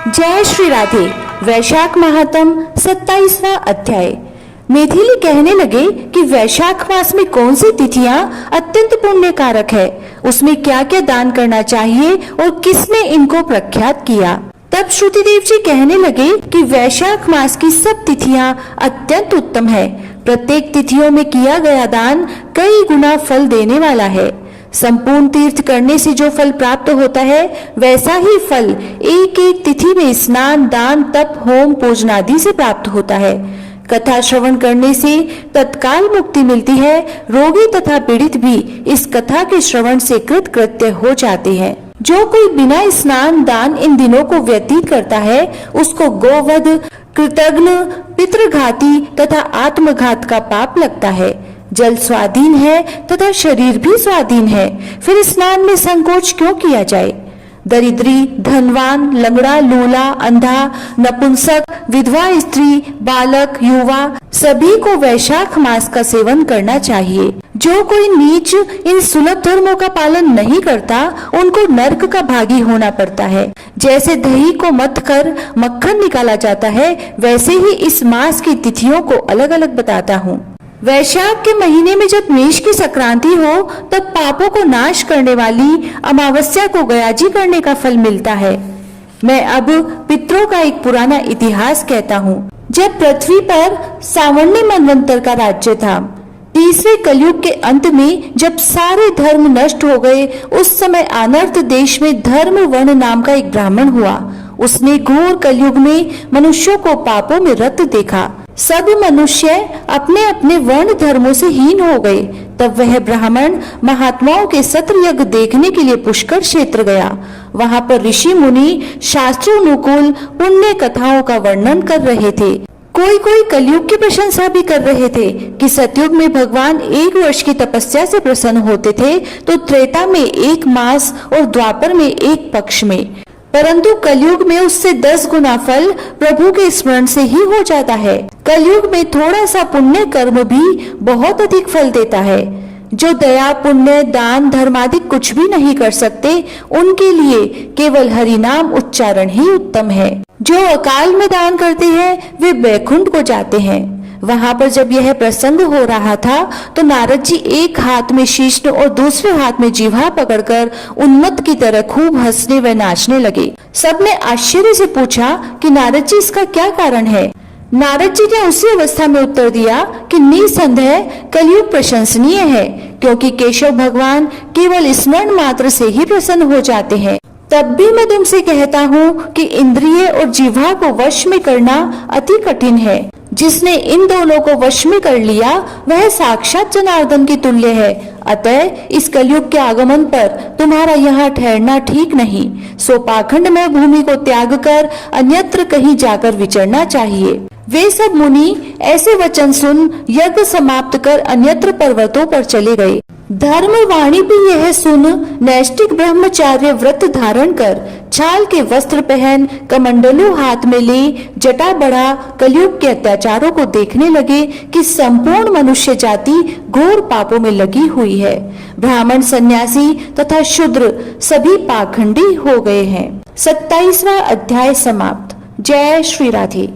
जय श्री राधे। वैशाख महात्म 27वां अध्याय। मैथिली कहने लगे कि वैशाख मास में कौन सी तिथियां अत्यंत पुण्य कारक है, उसमें क्या क्या दान करना चाहिए और किसने इनको प्रख्यात किया। तब श्रुतिदेव जी कहने लगे कि वैशाख मास की सब तिथियां अत्यंत उत्तम है। प्रत्येक तिथियों में किया गया दान कई गुना फल देने वाला है। संपूर्ण तीर्थ करने से जो फल प्राप्त होता है, वैसा ही फल एक एक तिथि में स्नान, दान, तप, होम, पूजन आदि से प्राप्त होता है। कथा श्रवण करने से तत्काल मुक्ति मिलती है। रोगी तथा पीड़ित भी इस कथा के श्रवण से कृतकृत्य हो जाते हैं। जो कोई बिना स्नान, दान इन दिनों को व्यतीत करता है, उसको गोवध, कृतघ्न, पितृघाती तथा आत्मघात का पाप लगता है। जल स्वाधीन है तथा शरीर भी स्वाधीन है, फिर स्नान में संकोच क्यों किया जाए। दरिद्री, धनवान, लंगड़ा, लूला, अंधा, नपुंसक, विधवा स्त्री, बालक, युवा सभी को वैशाख मास का सेवन करना चाहिए। जो कोई नीच इन सुलभ धर्मों का पालन नहीं करता, उनको नरक का भागी होना पड़ता है। जैसे दही को मथ कर मक्खन निकाला जाता है, वैसे ही इस मास की तिथियों को अलग अलग बताता हूँ। वैशाख के महीने में जब मेष की संक्रांति हो, तब पापों को नाश करने वाली अमावस्या को गयाजी करने का फल मिलता है। मैं अब पितरों का एक पुराना इतिहास कहता हूँ। जब पृथ्वी पर सावण्य मनवंतर का राज्य था, तीसरे कलयुग के अंत में जब सारे धर्म नष्ट हो गए, उस समय अनर्थ देश में धर्म वर्ण नाम का एक ब्राह्मण हुआ। उसने घोर कलयुग में मनुष्यों को पापों में रत देखा। सब मनुष्य अपने अपने वर्ण धर्मों से हीन हो गए। तब वह ब्राह्मण महात्माओं के सत्र यज्ञ देखने के लिए पुष्कर क्षेत्र गया। वहाँ पर ऋषि मुनि शास्त्रोनुकूल पुण्य कथाओं का वर्णन कर रहे थे। कोई कोई कलयुग की प्रशंसा भी कर रहे थे कि सतयुग में भगवान 1 वर्ष की तपस्या से प्रसन्न होते थे, तो त्रेता में 1 मास और द्वापर में 1 पक्ष में, परंतु कलयुग में उससे 10 गुना फल प्रभु के स्मरण से ही हो जाता है। कलयुग में थोड़ा सा पुण्य कर्म भी बहुत अधिक फल देता है। जो दया, पुण्य, दान, धर्म आदि कुछ भी नहीं कर सकते, उनके लिए केवल हरि नाम उच्चारण ही उत्तम है। जो अकाल में दान करते हैं, वे बैकुंठ को जाते हैं। वहाँ पर जब यह प्रसंग हो रहा था, तो नारद जी एक हाथ में शीश और दूसरे हाथ में जिह्वा पकड़कर उन्मत्त की तरह खूब हंसने व नाचने लगे। सबने आश्चर्य से पूछा कि नारद जी, इसका क्या कारण है। नारद जी ने उसी अवस्था में उत्तर दिया कि निसंदेह कलयुग प्रशंसनीय है, क्योंकि केशव भगवान केवल स्मरण मात्र से ही प्रसन्न हो जाते हैं। तब भी मैं तुमसे कहता हूँ कि इंद्रिय और जिह्वा को वश में करना अति कठिन है। जिसने इन दोनों को वश में कर लिया, वह साक्षात जनार्दन की तुल्य है। अतः इस कलयुग के आगमन पर तुम्हारा यहाँ ठहरना ठीक नहीं। सो पाखंड में भूमि को त्याग कर अन्यत्र कहीं जाकर विचरना चाहिए। वे सब मुनि ऐसे वचन सुन यज्ञ समाप्त कर अन्यत्र पर्वतों पर चले गए। धर्म वाणी भी यह सुन नैष्टिक ब्रह्मचार्य व्रत धारण कर, छाल के वस्त्र पहन, कमंडलू हाथ में ले, जटा बढ़ा कलयुग के अत्याचारों को देखने लगे कि संपूर्ण मनुष्य जाति घोर पापों में लगी हुई है। ब्राह्मण, सन्यासी तथा शूद्र सभी पाखंडी हो गए हैं। 27वां अध्याय समाप्त। जय श्री राधे।